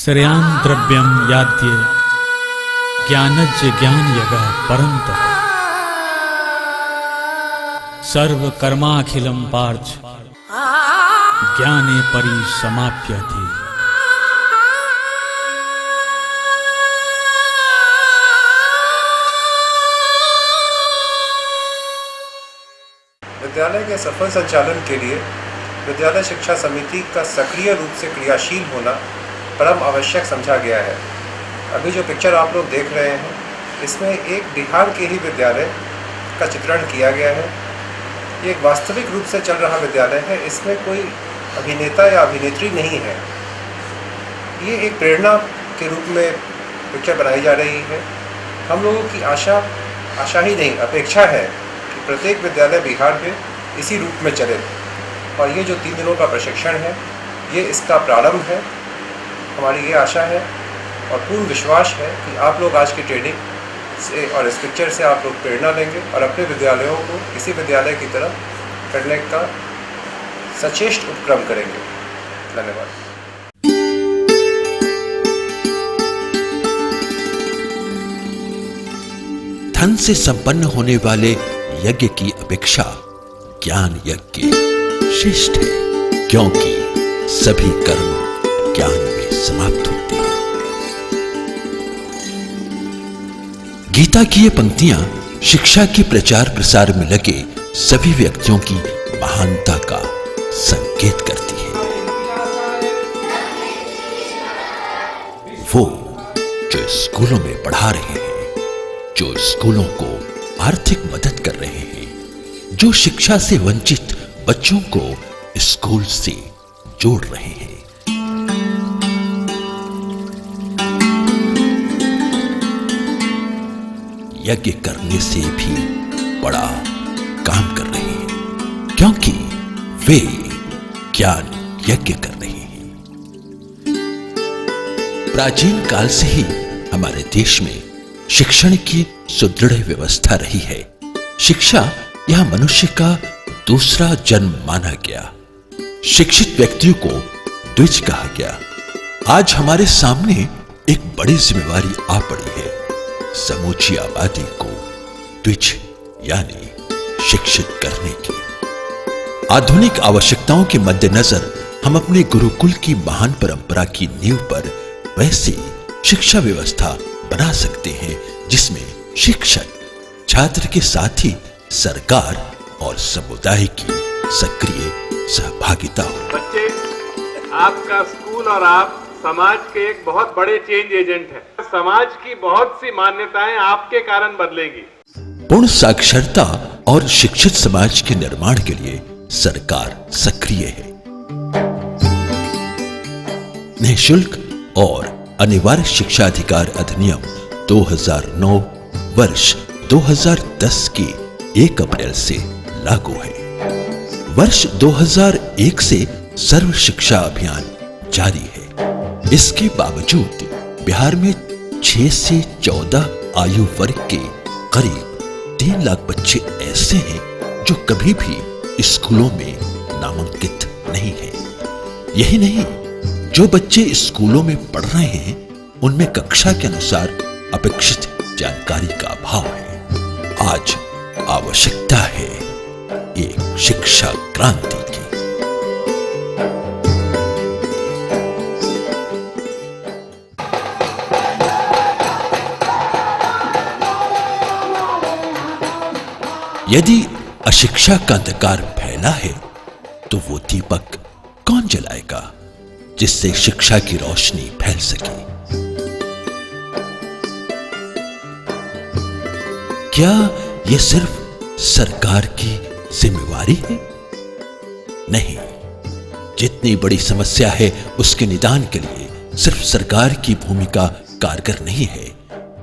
श्रेयान् द्रव्यं याद्य ज्ञानज्ञ ज्ञानयगः परन्तप सर्वकर्माखिलं पार्थ ज्ञाने परिसमाप्यते। विद्यालय के सफल संचालन के लिए विद्यालय शिक्षा समिति का सक्रिय रूप से क्रियाशील होना परम आवश्यक समझा गया है। अभी जो पिक्चर आप लोग देख रहे हैं, इसमें एक बिहार के ही विद्यालय का चित्रण किया गया है। ये एक वास्तविक रूप से चल रहा विद्यालय है, इसमें कोई अभिनेता या अभिनेत्री नहीं है। ये एक प्रेरणा के रूप में पिक्चर बनाई जा रही है। हम लोगों की आशा ही नहीं, अपेक्षा है कि प्रत्येक विद्यालय बिहार में इसी रूप में चले। और ये जो 3 दिनों का प्रशिक्षण है, ये इसका प्रारंभ है। हमारी ये आशा है और पूर्ण विश्वास है कि आप लोग आज की ट्रेनिंग से और इस पिक्चर से आप लोग प्रेरणा लेंगे और अपने विद्यालयों को इसी विद्यालय की तरह करने का सचेष्ट उपक्रम करेंगे। धन्यवाद। धन से संपन्न होने वाले यज्ञ की अपेक्षा ज्ञान यज्ञ श्रेष्ठ है, क्योंकि सभी कर्म ज्ञान में समाप्त होते हैं। गीता की ये पंक्तियां शिक्षा के प्रचार प्रसार में लगे सभी व्यक्तियों की महानता का संकेत करती है। वो जो स्कूलों में पढ़ा रहे हैं, जो स्कूलों को आर्थिक मदद कर रहे हैं, जो शिक्षा से वंचित बच्चों को स्कूल से जोड़ रहे हैं, यज्ञ करने से भी बड़ा काम कर रहे हैं, क्योंकि वे ज्ञान यज्ञ कर रहे हैं। प्राचीन काल से ही हमारे देश में शिक्षण की सुदृढ़ व्यवस्था रही है। शिक्षा यह मनुष्य का दूसरा जन्म माना गया। शिक्षित व्यक्तियों को द्विज कहा गया। आज हमारे सामने एक बड़ी जिम्मेवारी आ पड़ी है, समूची आबादी को द्विज यानी शिक्षित करने की। आधुनिक आवश्यकताओं के मद्देनजर हम अपने गुरुकुल की महान परंपरा की नींव पर वैसी शिक्षा व्यवस्था बना सकते हैं जिसमें शिक्षक, छात्र के साथ ही सरकार और समुदाय की सक्रिय सहभागिता हो। बच्चे, आपका स्कूल और आप समाज के एक बहुत बड़े चेंज एजेंट हैं। समाज की बहुत सी मान्यताएं आपके कारण बदलेंगी। पूर्ण साक्षरता और शिक्षित समाज के निर्माण के लिए सरकार सक्रिय है। निःशुल्क और अनिवार्य शिक्षा अधिकार अधिनियम 2009 वर्ष 2010 के 1 अप्रैल से लागू है। वर्ष 2001 से सर्व शिक्षा अभियान जारी है। इसके बावजूद बिहार में 6 से 14 आयु वर्ग के करीब 3 लाख बच्चे ऐसे हैं जो कभी भी स्कूलों में नामांकित नहीं हैं। यही नहीं, जो बच्चे स्कूलों में पढ़ रहे हैं उनमें कक्षा के अनुसार अपेक्षित जानकारी का अभाव है। आज आवश्यकता है एक शिक्षा क्रांति की। यदि अशिक्षा का अंधकार फैला है तो वो दीपक कौन जलाएगा जिससे शिक्षा की रोशनी फैल सके? क्या यह सिर्फ सरकार की जिम्मेवारी है? नहीं, जितनी बड़ी समस्या है उसके निदान के लिए सिर्फ सरकार की भूमिका कारगर नहीं है।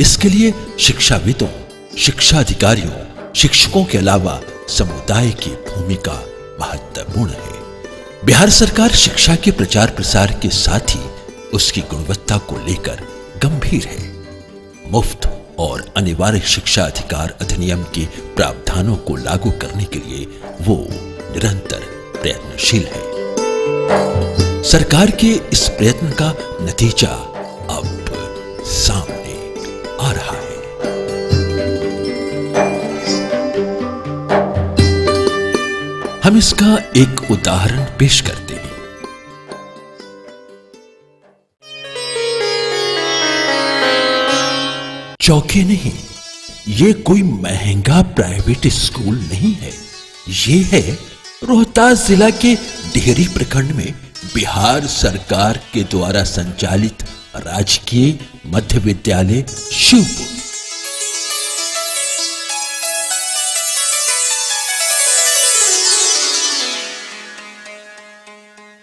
इसके लिए शिक्षाविदों, शिक्षा अधिकारियों, शिक्षकों के अलावा समुदाय की भूमिका महत्वपूर्ण है। बिहार सरकार शिक्षा के प्रचार प्रसार के साथ ही उसकी गुणवत्ता को लेकर गंभीर है। मुफ्त और अनिवार्य शिक्षा अधिकार अधिनियम के प्रावधानों को लागू करने के लिए वो निरंतर प्रयत्नशील है। सरकार के इस प्रयत्न का नतीजा सामने आ रहा है। हम इसका एक उदाहरण पेश करते हैं। चौके नहीं, ये कोई महंगा प्राइवेट स्कूल नहीं है। ये है रोहतास जिला के डेहरी प्रखंड में बिहार सरकार के द्वारा संचालित राजकीय मध्य विद्यालय शिवपुर।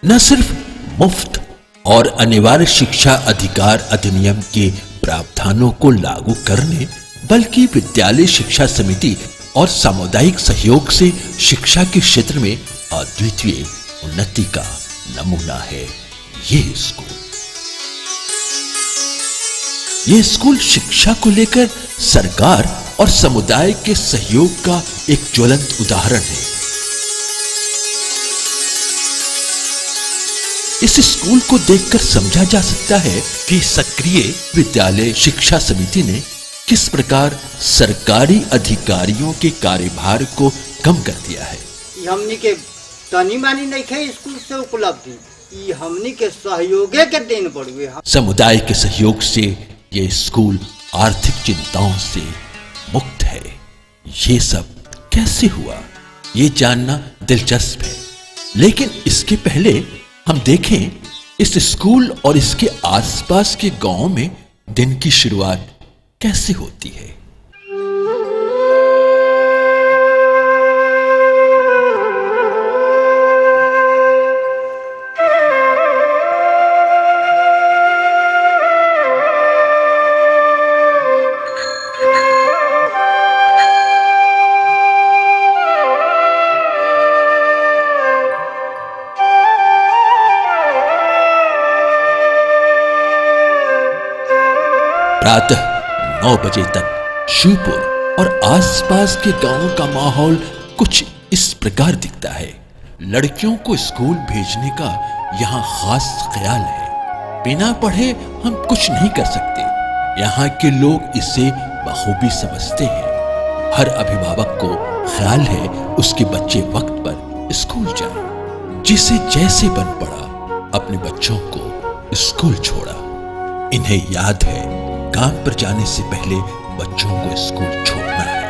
न सिर्फ मुफ्त और अनिवार्य शिक्षा अधिकार अधिनियम के प्रावधानों को लागू करने, बल्कि विद्यालय शिक्षा समिति और सामुदायिक सहयोग से शिक्षा के क्षेत्र में अद्वितीय उन्नति का नमूना है ये स्कूल। ये स्कूल शिक्षा को लेकर सरकार और समुदाय के सहयोग का एक ज्वलंत उदाहरण है। इस स्कूल को देखकर समझा जा सकता है कि सक्रिय विद्यालय शिक्षा समिति ने किस प्रकार सरकारी अधिकारियों के कार्यभार को कम कर दिया है। हमनी के तनी मानी नहीं खे स्कूल से उपलब्धि, ये हमनी के सहयोगे के देन बढ़ुए। समुदाय के सहयोग से ये स्कूल आर्थिक चिंताओं से मुक्त है। ये सब कैसे हुआ, ये जानना दिलचस्प है। लेकिन इसके पहले हम देखें इस स्कूल और इसके आसपास के गांव में दिन की शुरुआत कैसे होती है। प्रातः 9 बजे तक शिवपुर और आसपास के गांवों का माहौल कुछ इस प्रकार दिखता है। लड़कियों को स्कूल भेजने का यहाँ खास ख्याल है। बिना पढ़े हम कुछ नहीं कर सकते। यहाँ के लोग इसे बखूबी समझते हैं। हर अभिभावक को ख्याल है उसके बच्चे वक्त पर स्कूल जाए। जिसे जैसे बन पड़ा अपने बच्चों को स्कूल छोड़ा। इन्हें याद है काम पर जाने से पहले बच्चों को स्कूल छोड़ना है।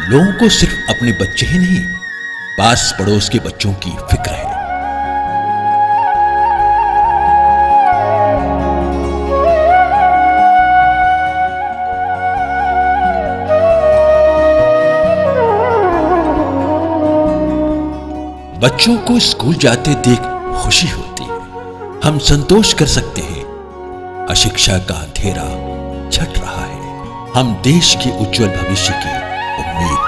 लोगों को सिर्फ अपने बच्चे ही नहीं, पास पड़ोस के बच्चों की फिक्र है। बच्चों को स्कूल जाते देख खुशी होती है। हम संतोष कर सकते हैं। अशिक्षा का अंधेरा छट रहा है। हम देश के उज्जवल भविष्य की उम्मीद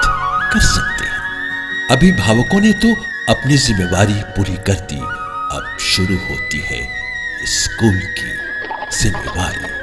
कर सकते हैं। अभिभावकों ने तो अपनी जिम्मेवारी पूरी कर दी। अब शुरू होती है स्कूल की जिम्मेवारी।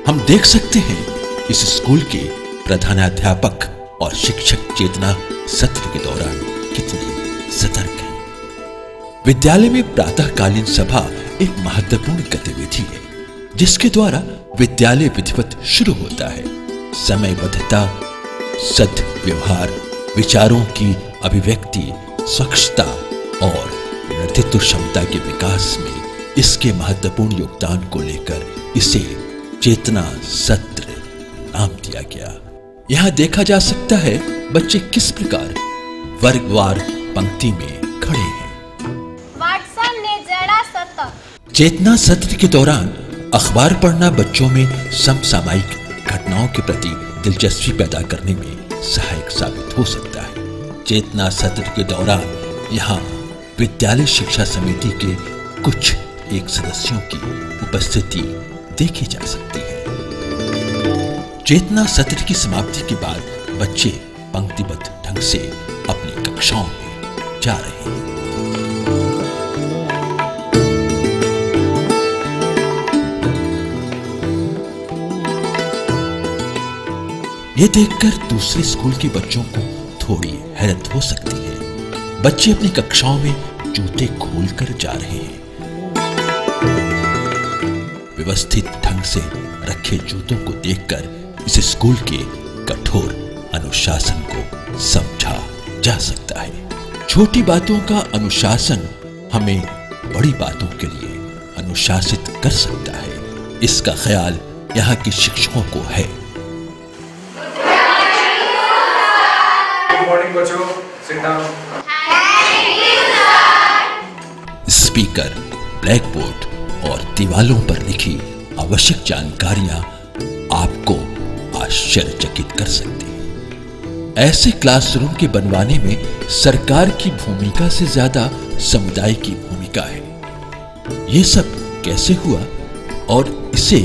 हम देख सकते हैं इस स्कूल के प्रधानाध्यापक और शिक्षक चेतना सत्र के दौरान कितने सतर्क हैं। विद्यालय में प्रातःकालीन सभा एक महत्वपूर्ण गतिविधि है, जिसके द्वारा विद्यालय विधिवत शुरू होता है। समयबद्धता, सद्व्यवहार, विचारों की अभिव्यक्ति, स्वच्छता और नेतृत्व क्षमता के विकास में इसके महत्वपूर्ण योगदान को लेकर इसे चेतना सत्र नाम दिया गया। यहां देखा जा सकता है बच्चे किस प्रकार वर्गवार पंक्ति में खड़े हैं। वाटसन ने जड़ा सत्र। चेतना सत्र के दौरान अखबार पढ़ना बच्चों में समसामयिक घटनाओं के प्रति दिलचस्पी पैदा करने में सहायक साबित हो सकता है। चेतना सत्र के दौरान यहाँ विद्यालय शिक्षा समिति के कुछ एक सदस्यों की उपस्थिति देखी जा सकती है। चेतना सत्र की समाप्ति के बाद बच्चे पंक्तिबद्ध ढंग से अपनी कक्षाओं में जा रहे हैं। ये देखकर दूसरे स्कूल के बच्चों को थोड़ी हैरत हो सकती है। बच्चे अपनी कक्षाओं में जूते खोलकर जा रहे हैं। व्यवस्थित ढंग से रखे जूतों को देखकर इस स्कूल के कठोर अनुशासन को समझा जा सकता है। छोटी बातों का अनुशासन हमें बड़ी बातों के लिए अनुशासित कर सकता है। इसका ख्याल यहाँ के शिक्षकों को है। गुड मॉर्निंग बच्चों, sit down. Speaker, black board और दीवालों पर लिखी आवश्यक जानकारियां आपको आश्चर्यचकित कर सकती हैं। ऐसे क्लासरूम के बनवाने में सरकार की भूमिका से ज्यादा समुदाय की भूमिका है। ये सब कैसे हुआ और इसे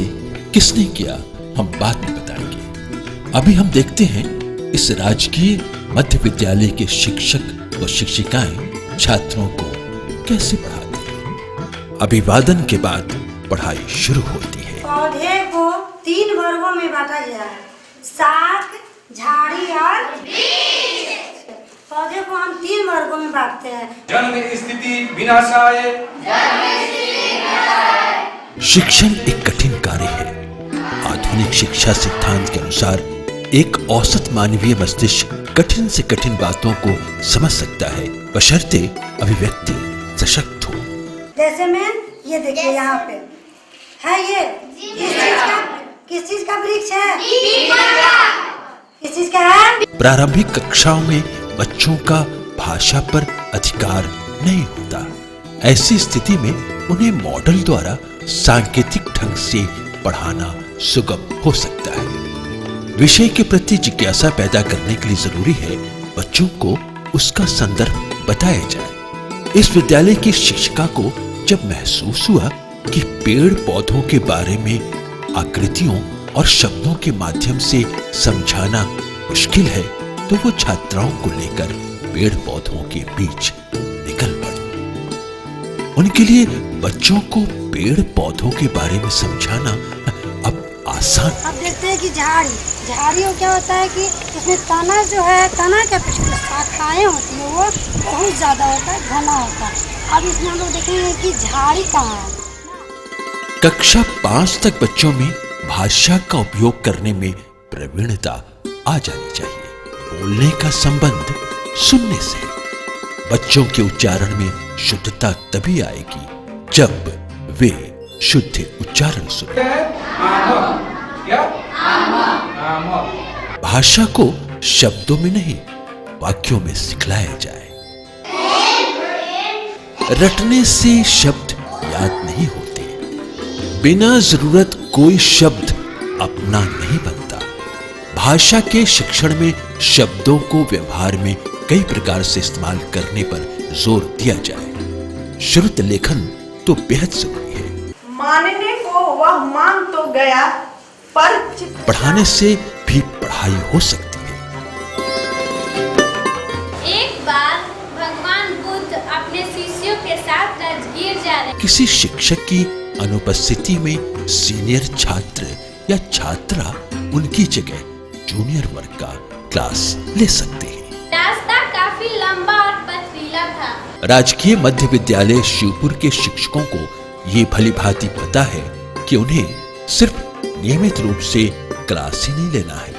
किसने किया, हम बाद में बताएंगे। अभी हम देखते हैं इस राजकीय मध्य विद्यालय के शिक्षक व शिक्षिकाएं छात्रों को कैसे पढ़ाते हैं। अभिवादन के बाद पढ़ाई शुरू होती है। पौधे को 3 वर्गों में बांटा गया है, शाक, झाड़ी और बीज। पौधे को हम 3 वर्गों में बांटते हैं। जन्म स्थिति विनाशाय। शिक्षण एक कठिन कार्य है। आधुनिक शिक्षा सिद्धांत के अनुसार एक औसत मानवीय मस्तिष्क कठिन से कठिन बातों को समझ सकता है, बशर्ते अभिव्यक्ति सशक्त हो। जैसे में ये देखिए यहाँ पे है, ये किस चीज का वृक्ष है? किस चीज का है? प्रारंभिक कक्षाओं में बच्चों का भाषा पर अधिकार नहीं होता। ऐसी स्थिति में उन्हें मॉडल द्वारा सांकेतिक ढंग से पढ़ाना सुगम हो सकता है। विषय के प्रति जिज्ञासा पैदा करने के लिए जरूरी है बच्चों को उसका संदर्भ बताया जाए। इस विद्यालय की शिक्षिका को जब महसूस हुआ कि पेड़ पौधों के बारे में आकृतियों और शब्दों के माध्यम से समझाना मुश्किल है, तो वो छात्राओं को लेकर पेड़ पौधों के बीच निकल पड़ी। उनके लिए बच्चों को पेड़ पौधों के बारे में समझाना अब आसान। अब देखते हैं कि झाड़ी को क्या होता है कि इसमें तना जो है, तना के पीछे शाखाएं होती है वो बहुत ज्यादा होता है, घना होता है। अब इसमें हम लोग देखेंगे कि झाड़ी कहाँ है। कक्षा 5 तक बच्चों में भाषा का उपयोग करने में प्रवीणता आ जानी चाहिए। बोलने का संबंध सुनने से। बच्चों के उच्चारण में शुद्धता तभी आएगी जब वे शुद्ध उच्चारण सुने। भाषा को शब्दों में नहीं, वाक्यों में सिखलाया जाए। रटने से शब्द याद नहीं होते। बिना जरूरत कोई शब्द अपना नहीं बनता। भाषा के शिक्षण में शब्दों को व्यवहार में कई प्रकार से इस्तेमाल करने पर जोर दिया जाए। श्रुत लेखन तो बेहद जरूरी है। मानने को वह मान तो गया, पर पढ़ाने से भी पढ़ाई हो सकती है। एक बार भगवान बुद्ध अपने शिष्यों के साथ राजगीर जा रहे। किसी शिक्षक की अनुपस्थिति में सीनियर छात्र या छात्रा उनकी जगह जूनियर वर्ग का क्लास ले सकते हैं। रास्ता काफी लंबा और पथरीला था। राजकीय मध्य विद्यालय शिवपुर के शिक्षकों को ये भली भांति पता है कि उन्हें सिर्फ नियमित रूप से क्लास ही नहीं लेना है,